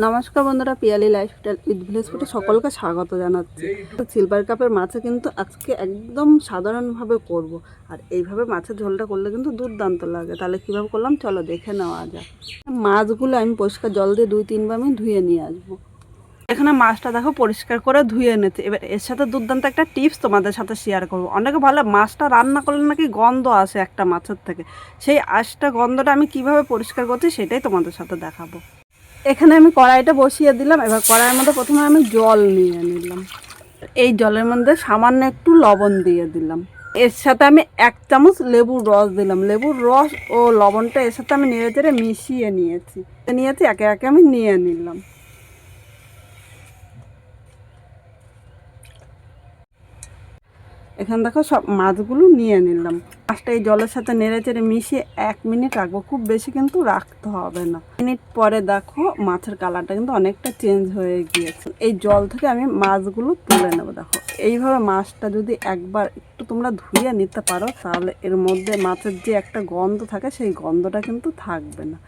নমস্কার বন্ধুরা, Piyali lifestyle with village ফুডে সকলকে স্বাগত জানাচ্ছি। সিলভার কাপের মাছে কিন্তু আজকে একদম সাধারণভাবে করব, আর এইভাবে মাছের ঝোলটা করলে কিন্তু দুর্দান্ত লাগে। তাহলে কীভাবে করলাম চলো দেখে নেওয়া যাক। মাছগুলো আমি পরিষ্কার জল দিয়ে 2-3 বার আমি ধুয়ে নিয়ে আসবো। এখানে মাছটা দেখো পরিষ্কার করে ধুয়ে এনেছে। এবার এর সাথে দুর্দান্ত একটা টিপস তোমাদের সাথে শেয়ার করবো। অনেকে ভালো মাছটা রান্না করলে নাকি গন্ধ আসে একটা মাছের থেকে, সেই গন্ধটা আমি কিভাবে পরিষ্কার করছি সেটাই তোমাদের সাথে দেখাবো। এখানে আমি কড়াইটা বসিয়ে দিলাম। এবার কড়াইয়ের মধ্যে প্রথমে আমি জল নিয়ে নিলাম। এই জলের মধ্যে সামান্য একটু লবণ দিয়ে দিলাম। এর সাথে আমি 1 চামচ লেবুর রস দিলাম। লেবুর রস ও লবণটা এর সাথে আমি নেড়ে চেড়ে মিশিয়ে নিয়েছি একে একে আমি নিয়ে নিলাম। এখানে দেখো সব মাছগুলো নিয়ে নিলাম। মাছটা এই জলের সাথে নেড়ে চেড়ে মিশিয়ে 1 মিনিট রাখবো, খুব বেশি কিন্তু রাখতে হবে না। মিনিট পরে দেখো মাছের কালারটা কিন্তু অনেকটা চেঞ্জ হয়ে গিয়েছে। এই জল থেকে আমি মাছগুলো তুলে নেবো। দেখো এইভাবে মাছটা যদি একবার একটু তোমরা ধুয়ে নিতে পারো, তাহলে এর মধ্যে মাছের যে একটা গন্ধ থাকে সেই গন্ধটা কিন্তু থাকবে না।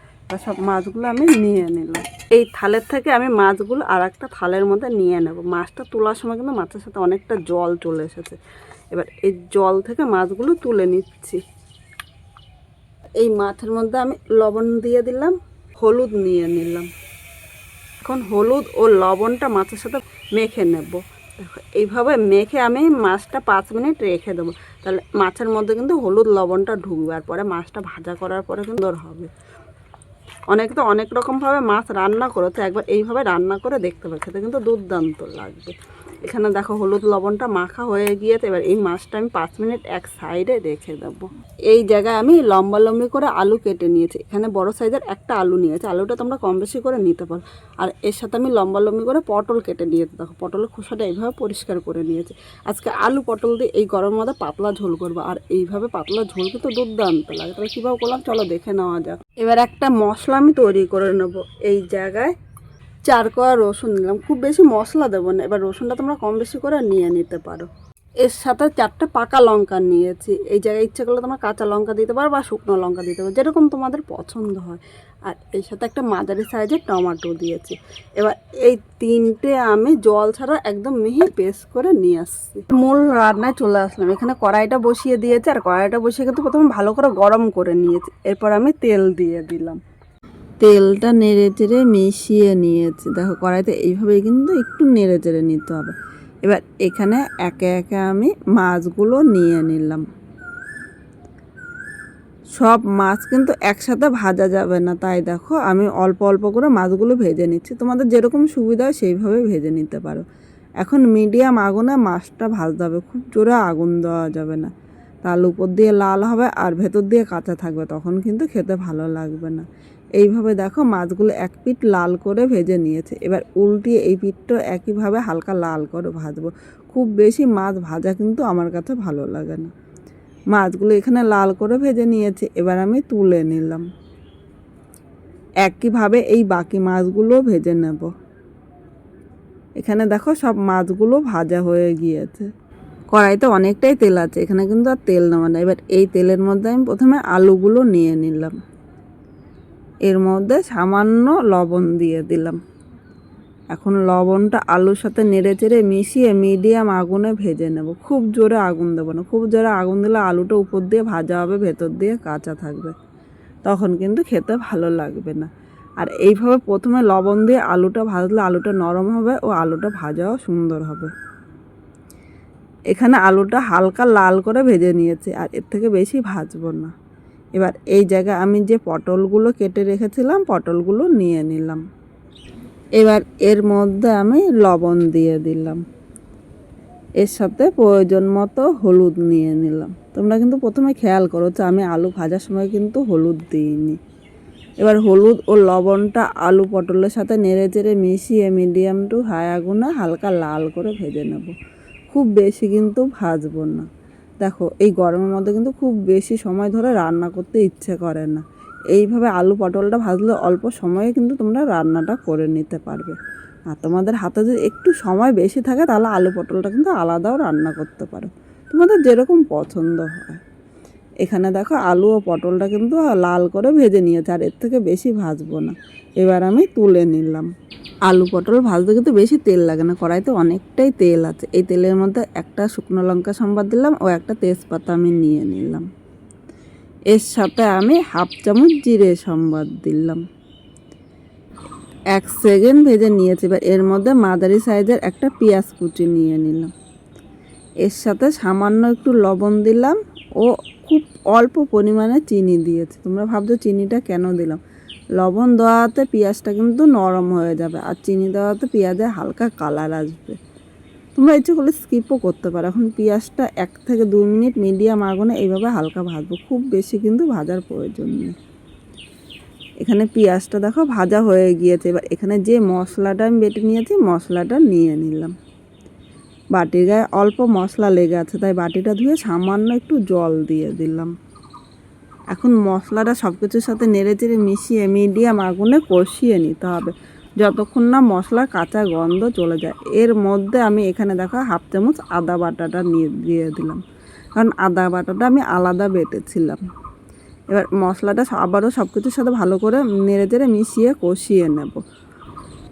সব মাছগুলো আমি নিয়ে নিলাম। এই থালের থেকে আমি মাছগুলো আর একটা থালের মধ্যে নিয়ে নেব। মাছটা তোলার সময় কিন্তু মাছের সাথে অনেকটা জল চলে এসেছে। এবার এই জল থেকে মাছগুলো তুলে নিচ্ছি। এই মাছের মধ্যে আমি লবণ দিয়ে দিলাম, হলুদ নিয়ে নিলাম। এখন হলুদ ও লবণটা মাছের সাথে মেখে নেব। দেখো এইভাবে মেখে আমি মাছটা 5 মিনিট রেখে দেবো। তাহলে মাছের মধ্যে কিন্তু হলুদ লবণটা ঢুকবে, আর পরে মাছটা ভাজা করার পরে সুন্দর হবে। অনেকে তো অনেক রকমভাবে মাছ রান্না করেছে, একবার এইভাবে রান্না করে দেখতে পাবে, খেতে কিন্তু দুর্দান্ত লাগবে। এখানে দেখো হলুদ লবণটা মাখা হয়ে গিয়েছে। এবার এই মাছটা আমি 5 মিনিট এক সাইডে রেখে দেবো। এই জায়গায় আমি লম্বা লম্বি করে আলু কেটে নিয়েছি। এখানে বড় সাইজের একটা আলু নিয়েছি। আলুটা তোমরা কম বেশি করে নিতে পারো। আর এর সাথে আমি লম্বা লম্বি করে পটল কেটে নিয়েছি। দেখো পটলের খোসাটা এইভাবে পরিষ্কার করে নিয়েছি। আজকে আলু পটল দিয়ে এই গরমের মধ্যে পাতলা ঝোল করবো, আর এইভাবে পাতলা ঝোল কিন্তু দুর্দান্ত লাগে। তাহলে কীভাবে করলাম চলো দেখে নেওয়া যাক। এবার একটা মশলা আমি তৈরি করে নেব। এই জায়গায় 4 কোয়া রসুন নিলাম। খুব বেশি মশলা দেবো না। এবার রসুনটা তোমরা কম বেশি করে নিয়ে নিতে পারো। এর সাথে 4টে পাকা লঙ্কা নিয়েছি। এই জায়গায় ইচ্ছে করলে তোমরা কাঁচা লঙ্কা দিতে পারো বা শুকনো লঙ্কা দিতে পারো, যেরকম তোমাদের পছন্দ হয়। আর এর সাথে একটা মাঝারি সাইজের টমেটো দিয়েছি। এবার এই 3টে আমি জল ছাড়া একদম মিহি পেস্ট করে নিয়ে আসছি। মূল রান্নায় চলে আসলাম। এখানে কড়াইটা বসিয়ে দিয়েছি, আর কড়াইটা বসিয়ে কিন্তু প্রথমে ভালো করে গরম করে নিয়েছি। এরপর আমি তেল দিয়ে দিলাম। তেলটা নেড়ে চেড়ে মিশিয়ে নিয়েছি। দেখো কড়াইতে এইভাবে কিন্তু একটু নেড়ে চেড়ে নিতে হবে। এবার এখানে একে একে আমি মাছগুলো নিয়ে নিলাম। সব মাছ কিন্তু একসাথে ভাজা যাবে না, তাই দেখো আমি অল্প অল্প করে মাছগুলো ভেজে নিচ্ছি। তোমাদের যেরকম সুবিধা হয় সেইভাবে ভেজে নিতে পারো। এখন মিডিয়াম আগুনে মাছটা ভাজতে হবে, খুব জোরে আগুন দেওয়া যাবে না, তাহলে উপর দিয়ে লাল হবে আর ভেতর দিয়ে কাঁচা থাকবে, তখন কিন্তু খেতে ভালো লাগবে না। এইভাবে দেখো মাছগুলো এক পিঠ লাল করে ভেজে নিয়েছে। এবার উল্টিয়ে এই পিঠটা একইভাবে হালকা লাল করে ভাজবো। খুব বেশি মাছ ভাজা কিন্তু আমার কাছে ভালো লাগে না। মাছগুলো এখানে লাল করে ভেজে নিয়েছে। এবার আমি তুলে নিলাম। একইভাবে এই বাকি মাছগুলো ভেজে নেব। এখানে দেখো সব মাছগুলো ভাজা হয়ে গিয়েছে। কড়াইতে অনেকটাই তেল আছে, এখানে কিন্তু আর তেল নেওয়া না। এবার এই তেলের মধ্যে আমি প্রথমে আলুগুলো নিয়ে নিলাম। এর মধ্যে সামান্য লবণ দিয়ে দিলাম। এখন লবণটা আলুর সাথে নেড়ে চেড়ে মিশিয়ে মিডিয়াম আগুনে ভেজে নেব। খুব জোরে আগুন দেবো না, খুব জোরে আগুন দিলে আলুটা উপর দিয়ে ভাজা হবে, ভেতর দিয়ে কাঁচা থাকবে, তখন কিন্তু খেতে ভালো লাগবে না। আর এইভাবে প্রথমে লবণ দিয়ে আলুটা ভাজলে আলুটা নরম হবে ও আলুটা ভাজাও সুন্দর হবে। এখানে আলুটা হালকা লাল করে ভেজে নিয়েছি, আর এর থেকে বেশি ভাজবো না। এবার এই জায়গায় আমি যে পটলগুলো কেটে রেখেছিলাম পটলগুলো নিয়ে নিলাম। এবার এর মধ্যে আমি লবণ দিয়ে দিলাম। এর সাথে প্রয়োজন মতো হলুদ নিয়ে নিলাম। তোমরা কিন্তু প্রথমে খেয়াল করো যে আমি আলু ভাজার সময় কিন্তু হলুদ দিইনি। এবার হলুদ ও লবণটা আলু পটলের সাথে নেড়ে চেড়ে মিশিয়ে মিডিয়াম টু হাই আগুনে হালকা লাল করে ভেজে নেব। খুব বেশি কিন্তু ভাজবো না। দেখো এই গরমের মধ্যে কিন্তু খুব বেশি সময় ধরে রান্না করতে ইচ্ছে করে না। এইভাবে আলু পটলটা ভাজলে অল্প সময়ে কিন্তু তোমরা রান্নাটা করে নিতে পারবে। আর তোমাদের হাতে যদি একটু সময় বেশি থাকে তাহলে আলু পটলটা কিন্তু আলাদাও রান্না করতে পারো, তোমাদের যেরকম পছন্দ হয়। এখানে দেখো আলু ও পটলটা কিন্তু লাল করে ভেজে নিয়েছে, আর এর থেকে বেশি ভাজবো না। এবার আমি তুলে নিলাম। আলু পটল ভাজতে কিন্তু বেশি তেল লাগে না, কড়াইতে অনেকটাই তেল আছে। এই তেলের মধ্যে একটা শুকনো লঙ্কা সম্বাদ দিলাম ও একটা তেজপাতা আমি নিয়ে নিলাম। এর সাথে আমি হাফ চামচ জিরে সম্বাদ দিলাম। 1 সেকেন্ড ভেজে নিয়েছি। এবার এর মধ্যে মাঝারি সাইজের একটা পেঁয়াজ কুচি নিয়ে নিলাম। এর সাথে সামান্য একটু লবণ দিলাম ও খুব অল্প পরিমাণে চিনি দিয়েছি। তোমরা ভাবছো চিনিটা কেন দিলাম? লবণ দেওয়াতে পেঁয়াজটা কিন্তু নরম হয়ে যাবে, আর চিনি দেওয়াতে পেঁয়াজে হালকা কালার আসবে। তোমরা ইচ্ছে করলে স্কিপও করতে পারো। এখন পেঁয়াজটা 1 থেকে 2 মিনিট মিডিয়াম আগুনে এইভাবে হালকা ভাজবো, খুব বেশি কিন্তু ভাজার প্রয়োজন নেই। এখানে পেঁয়াজটা দেখো ভাজা হয়ে গিয়েছে। এবার এখানে যে মশলাটা আমি বেটে নিয়েছি মশলাটা নিয়ে নিলাম। বাটির গায়ে অল্প মশলা লেগে আছে, তাই বাটিটা ধুয়ে সামান্য একটু জল দিয়ে দিলাম। এখন মশলাটা সব কিছুর সাথে নেড়েচেড়ে মিশিয়ে মিডিয়াম আগুনে কষিয়ে নিতে হবে, যতক্ষণ না মশলার কাঁচা গন্ধ চলে যায়। এর মধ্যে আমি এখানে দেখো হাফ চামচ আদা বাটাটা দিয়ে দিলাম, কারণ আদা বাটাটা আমি আলাদা বেটেছিলাম। এবার মশলাটা আবারও সব কিছুর সাথে ভালো করে নেড়েচেড়ে মিশিয়ে কষিয়ে নেব।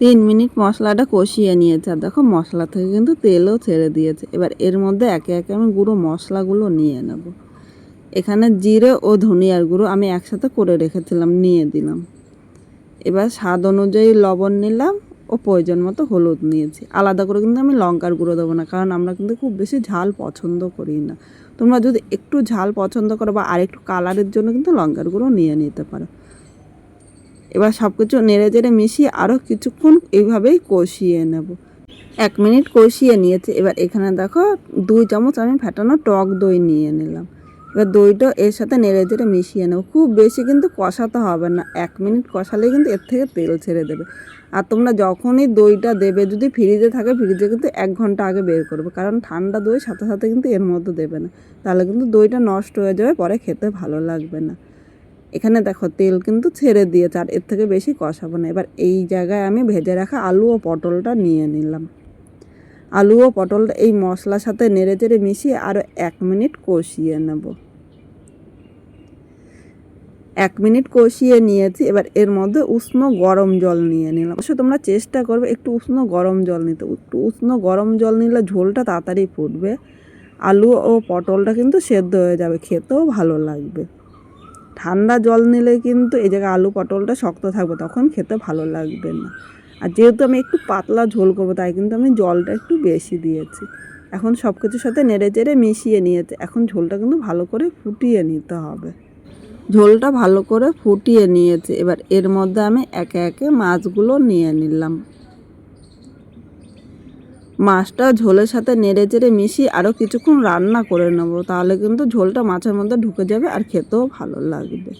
3 মিনিট মশলাটা কষিয়ে নিয়েছে, আর দেখো মশলা থেকে কিন্তু তেলও ছেড়ে দিয়েছে। এবার এর মধ্যে একে একে আমি গুঁড়ো মশলাগুলো নিয়ে নেব। এখানে জিরে ও ধনিয়ার গুঁড়ো আমি একসাথে করে রেখেছিলাম, নিয়ে দিলাম। এবার স্বাদ অনুযায়ী লবণ নিলাম ও প্রয়োজন মতো হলুদ নিয়েছি। আলাদা করে কিন্তু আমি লঙ্কার গুঁড়ো দেবো না, কারণ আমরা কিন্তু খুব বেশি ঝাল পছন্দ করি না। তোমরা যদি একটু ঝাল পছন্দ করো বা আরেকটু কালারের জন্য কিন্তু লঙ্কার গুঁড়ো নিয়ে নিতে পারো। এবার সব কিছু নেড়ে চেড়ে মিশিয়ে আরও কিছুক্ষণ এইভাবেই কষিয়ে নেব। 1 মিনিট কষিয়ে নিয়েছি। এবার এখানে দেখো 2 চামচ আমি ফেটানো টক দই নিয়ে নিলাম। এবার দইটা এর সাথে নেড়ে চেড়ে মিশিয়ে নেব। খুব বেশি কিন্তু কষাতে হবে না, 1 মিনিট কষালেই কিন্তু এর থেকে তেল ছেড়ে দেবে। আর তোমরা যখনই দইটা দেবে, যদি ফ্রিজে থাকে ফ্রিজে কিন্তু 1 ঘন্টা আগে বের করবে, কারণ ঠান্ডা দই সাথে সাথে কিন্তু এর মধ্যে দেবে না, তাহলে কিন্তু দইটা নষ্ট হয়ে যাবে, পরে খেতে ভালো লাগবে না। এখানে দেখো তেল কিন্তু ছেড়ে দিয়েছে, আর এর থেকে বেশি কষাবো না। এবার এই জায়গায় আমি ভেজে রাখা আলু ও পটলটা নিয়ে নিলাম। আলু ও পটলটা এই মশলার সাথে নেড়ে চেড়ে মিশিয়ে আরও 1 মিনিট কষিয়ে নেব। 1 মিনিট কষিয়ে নিয়েছি। এবার এর মধ্যে উষ্ণ গরম জল নিয়ে নিলাম। অবশ্য তোমরা চেষ্টা করবে একটু উষ্ণ গরম জল নিতে। একটু উষ্ণ গরম জল নিলে ঝোলটা তাড়াতাড়ি ফুটবে, আলু ও পটলটা কিন্তু সেদ্ধ হয়ে যাবে, খেতেও ভালো লাগবে। ঠান্ডা জল নিলে কিন্তু এই জায়গায় আলু পটলটা শক্ত থাকবে, তখন খেতে ভালো লাগবে না। আর যেহেতু আমি একটু পাতলা ঝোল করবো, তাই কিন্তু আমি জলটা একটু বেশি দিয়েছি। এখন সব কিছুর সাথে নেড়ে চেড়ে মিশিয়ে নিয়েছে। এখন ঝোলটা কিন্তু ভালো করে ফুটিয়ে নিতে হবে। ঝোলটা ভালো করে ফুটিয়ে নিয়েছে। এবার এর মধ্যে আমি একে একে মাছগুলো নিয়ে নিলাম। মাছটা ঝোলের সাথে নেড়ে চেড়ে মিশিয়ে আরও কিছুক্ষণ রান্না করে নেব, তাহলে কিন্তু ঝোলটা মাছের মধ্যে ঢুকে যাবে আর খেতেও ভালো লাগবে।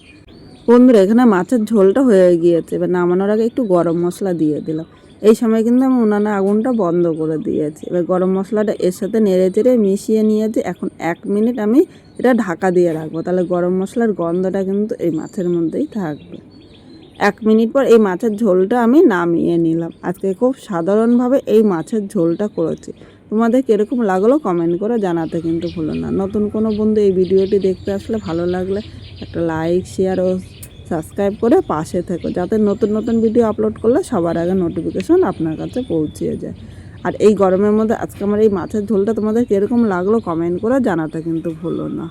বন্ধুরা, এখানে মাছের ঝোলটা হয়ে গিয়েছে। এবার নামানোর আগে একটু গরম মশলা দিয়ে দিলাম। এই সময় কিন্তু আমি উনানে আগুনটা বন্ধ করে দিয়েছি। এবার গরম মশলাটা এর সাথে নেড়ে চেড়ে মিশিয়ে নিয়েছি। এখন 1 মিনিট আমি এটা ঢাকা দিয়ে রাখবো, তাহলে গরম মশলার গন্ধটা কিন্তু এই মাছের মধ্যেই থাকবে। 1 মিনিট পর এই মাছের ঝোলটা আমি নামিয়ে নিলাম। আজকে খুব সাধারণভাবে এই মাছের ঝোলটা করেছি। তোমাদের কীরকম লাগলো কমেন্ট করে জানাতে কিন্তু ভুলো না। নতুন কোনো বন্ধু এই ভিডিওটি দেখতে আসলে ভালো লাগলে একটা লাইক, শেয়ার ও সাবস্ক্রাইব করে পাশে থেকো, যাতে নতুন নতুন ভিডিও আপলোড করলে সবার আগে নোটিফিকেশন আপনার কাছে পৌঁছে যায়। আর এই গরমের মধ্যে আজকে আমার এই মাছের ঝোলটা তোমাদের কীরকম লাগলো কমেন্ট করে জানাতে কিন্তু ভুলো না।